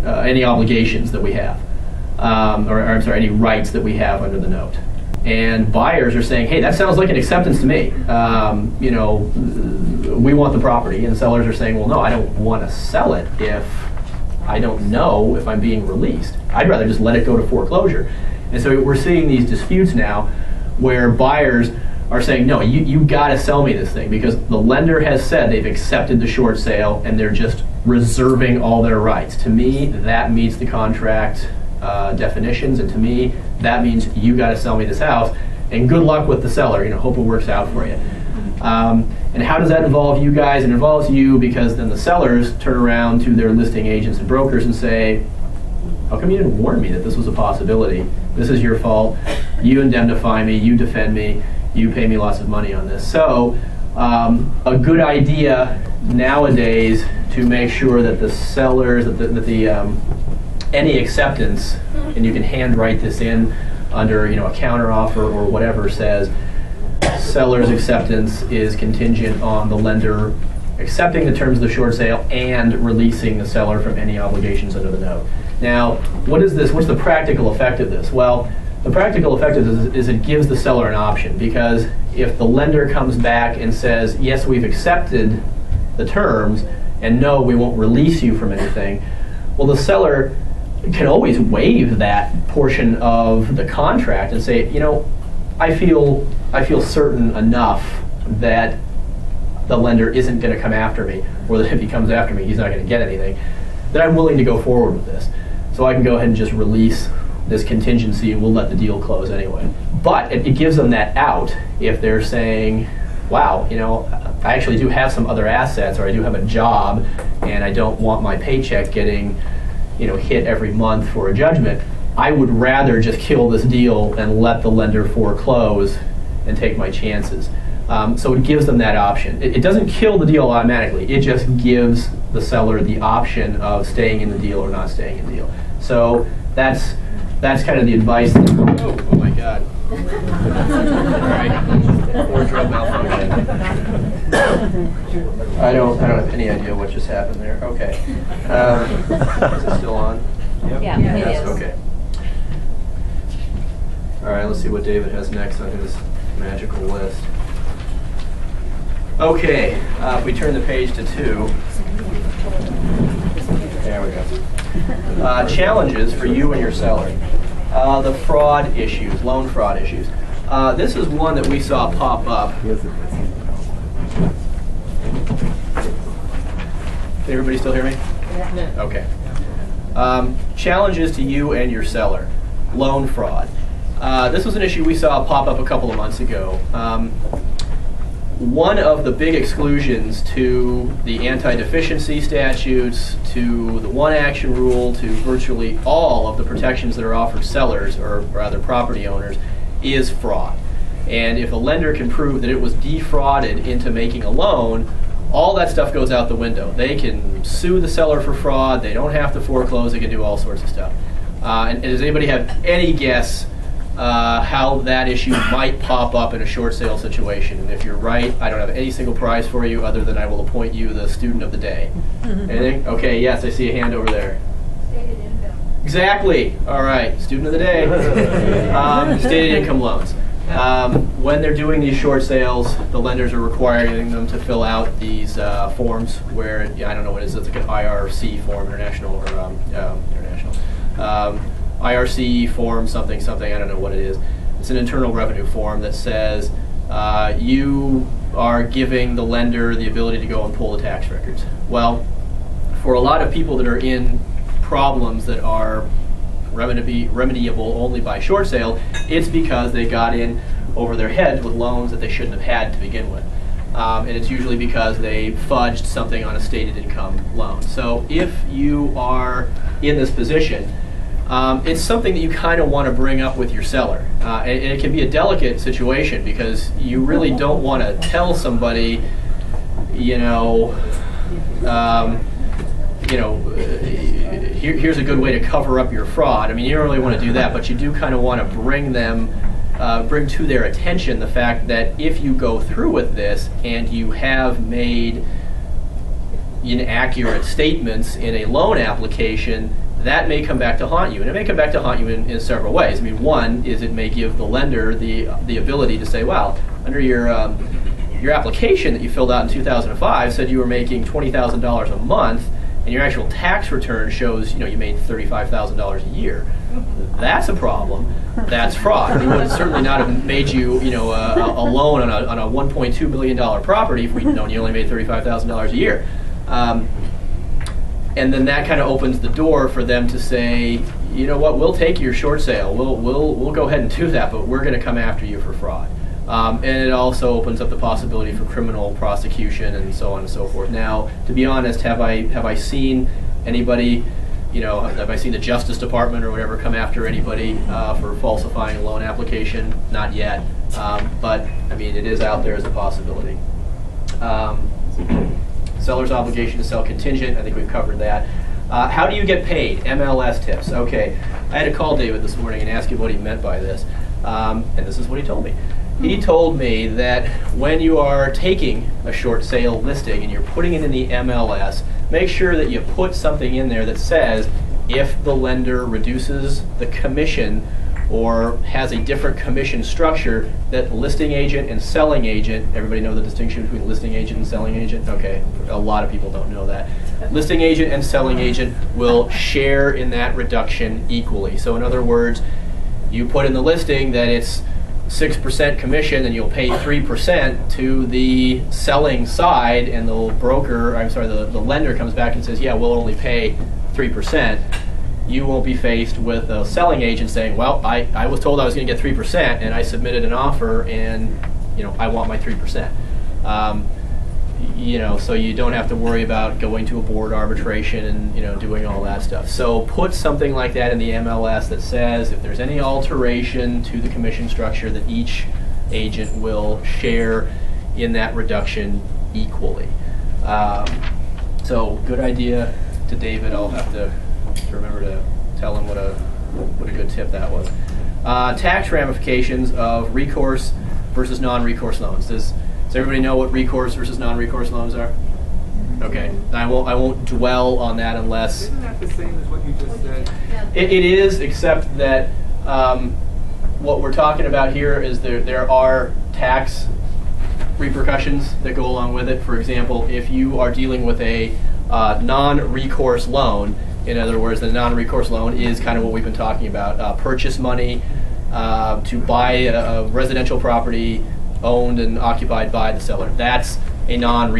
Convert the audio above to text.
any obligations that we have, or I'm sorry, any rights that we have under the note. And buyers are saying, hey, that sounds like an acceptance to me. You know, we want the property. And sellers are saying, well, no, I don't want to sell it if I don't know if I'm being released. I'd rather just let it go to foreclosure. And so we're seeing these disputes now where buyers are saying, no, you got to sell me this thing because the lender has said they've accepted the short sale and they're just reserving all their rights. To me, that meets the contract definitions, and to me, that means you got to sell me this house. And good luck with the seller. You know, hope it works out for you. And how does that involve you guys? It involves you because then the sellers turn around to their listing agents and brokers and say, how come you didn't warn me that this was a possibility? This is your fault. You indemnify me. You defend me. You pay me lots of money on this. So a good idea nowadays to make sure that the sellers, that any acceptance, and you can handwrite this in under a counteroffer or whatever, says seller's acceptance is contingent on the lender accepting the terms of the short sale and releasing the seller from any obligations under the note. Now, what's the practical effect of this? Well, the practical effect of this is it gives the seller an option, because if the lender comes back and says, yes, we've accepted the terms, and no, we won't release you from anything, well, the seller can always waive that portion of the contract and say, I feel certain enough that the lender isn't going to come after me, or that if he comes after me, he's not going to get anything, then I'm willing to go forward with this. So I can go ahead and just release this contingency and we'll let the deal close anyway. But it gives them that out if they're saying, wow, I actually do have some other assets, or I do have a job and I don't want my paycheck getting hit every month for a judgment. I would rather just kill this deal and let the lender foreclose and take my chances. So it gives them that option. It doesn't kill the deal automatically. It just gives the seller the option of staying in the deal or not staying in the deal. So that's kind of the advice. Oh my God. All right. Wardrobe malfunction. I don't have any idea what just happened there. Okay. Is it still on? Yep. Yeah, it is. Okay. All right, let's see what David has next on his magical list. Okay, if we turn the page to 2. There we go. Challenges for you and your seller. The fraud issues, loan fraud issues. This is one that we saw pop up. Can everybody still hear me? Yeah. Okay. Challenges to you and your seller. Loan fraud. This was an issue we saw pop up a couple of months ago. One of the big exclusions to the anti-deficiency statutes, to the one-action rule, to virtually all of the protections that are offered sellers, or rather property owners, is fraud. And if a lender can prove that it was defrauded into making a loan, all that stuff goes out the window. They can sue the seller for fraud, they don't have to foreclose, they can do all sorts of stuff. And does anybody have any guess how that issue might pop up in a short sale situation? And if you're right, I don't have any single prize for you other than I will appoint you the student of the day. Anything? Okay, yes, I see a hand over there. Stated income. Exactly. All right, student of the day. Stated income loans. When they're doing these short sales, the lenders are requiring them to fill out these forms where, I don't know what it is, it's like an IRC form, international, or international. IRC form something, I don't know what it is. It's an internal revenue form that says you are giving the lender the ability to go and pull the tax records. Well, for a lot of people that are in problems that are remediable only by short sale, it's because they got in over their heads with loans that they shouldn't have had to begin with. And it's usually because they fudged something on a stated income loan. So if you are in this position, it's something that you kind of want to bring up with your seller. And it can be a delicate situation because you really don't want to tell somebody, here's a good way to cover up your fraud. I mean, you don't really want to do that, but you do kind of want to bring to their attention the fact that if you go through with this and you have made inaccurate statements in a loan application, that may come back to haunt you. And it may come back to haunt you in several ways. I mean, one is it may give the lender the ability to say, well, under your application that you filled out in 2005 said you were making $20,000 a month, and your actual tax return shows you made $35,000 a year. That's a problem. That's fraud. We would certainly not have made you a loan on a $1.2 million property if we'd known you only made $35,000 a year. And then that kind of opens the door for them to say, you know what, we'll take your short sale. We'll go ahead and do that, but we're going to come after you for fraud. And it also opens up the possibility for criminal prosecution and so on and so forth. Now, to be honest, have I seen anybody, have I seen the Justice Department or whatever come after anybody for falsifying a loan application? Not yet. But, I mean, it is out there as a possibility. Seller's obligation to sell contingent, I think we've covered that. How do you get paid? MLS tips. Okay, I had to call David this morning and ask him what he meant by this. And this is what he told me. He told me that when you are taking a short sale listing and you're putting it in the MLS, make sure that you put something in there that says if the lender reduces the commission or has a different commission structure, that listing agent and selling agent, everybody know the distinction between listing agent and selling agent? Okay, a lot of people don't know that. Listing agent and selling agent will share in that reduction equally. So in other words, you put in the listing that it's 6% commission and you'll pay 3% to the selling side, and the lender comes back and says, yeah, we'll only pay 3%. You won't be faced with a selling agent saying, well, I was told I was going to get 3% and I submitted an offer and I want my 3%. So you don't have to worry about going to a board arbitration and doing all that stuff. So put something like that in the MLS that says if there's any alteration to the commission structure, that each agent will share in that reduction equally. So good idea to David. I'll have to remember to tell him what a good tip that was. Tax ramifications of recourse versus non-recourse loans. Does everybody know what recourse versus non-recourse loans are? Okay, I won't dwell on that unless. Isn't that the same as what you just said? It is, except that what we're talking about here is there are tax repercussions that go along with it. For example, if you are dealing with a non-recourse loan, in other words, the non-recourse loan is kind of what we've been talking about, purchase money to buy a residential property owned and occupied by the seller. That's a non-recourse